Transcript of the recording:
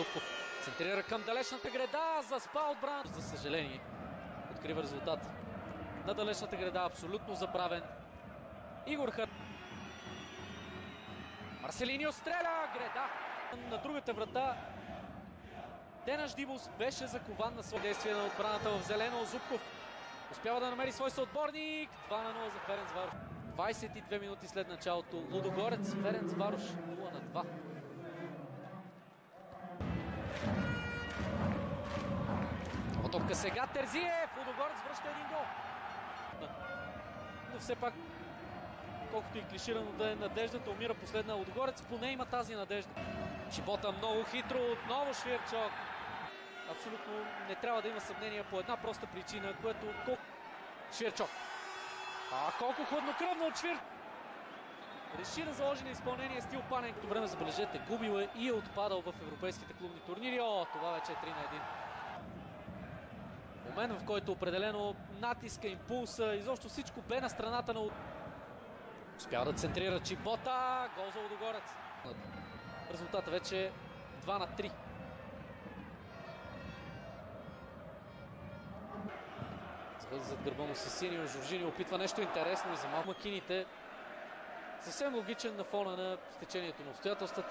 Зубков центрира към далечната града, заспа отбрана. За съжаление, открива резултат на далечната града, абсолютно забравен. Игор Хър. Марселиньо стреля, града на другата врата. Денаш Дибус беше закован на свое действие на отбраната в зелено. Зубков успява да намери свой съотборник. 2-0 за Ференцварош. 22 минути след началото. Лудогорец, Ференцварош 0-2. Топка сега Терзиев. Лудогорец връща един гол. Но все пак, колкото и клиширано да е надеждата, умира последна. Лудогорец поне има тази надежда. Чибота много хитро, отново Швирчок. Абсолютно не трябва да има съмнение по една проста причина, което... Швирчок. Колко хладнокръвно от Швирчок. Реши да заложи на изпълнение стил Паненко. Време, забележете, губил е и е отпадал в европейските клубни турнири. Това вече е 3-1. Момент, в който определено натиска, импулса, изобщо всичко бе на страната на... Успява да центрира Чибота. Гол за Лудогорец. Резултата вече е 2-3. Зад гърба му Сесинио. Жоржини опитва нещо интересно и за малко. Макините съвсем логичен на фона на стечението на обстоятелствата.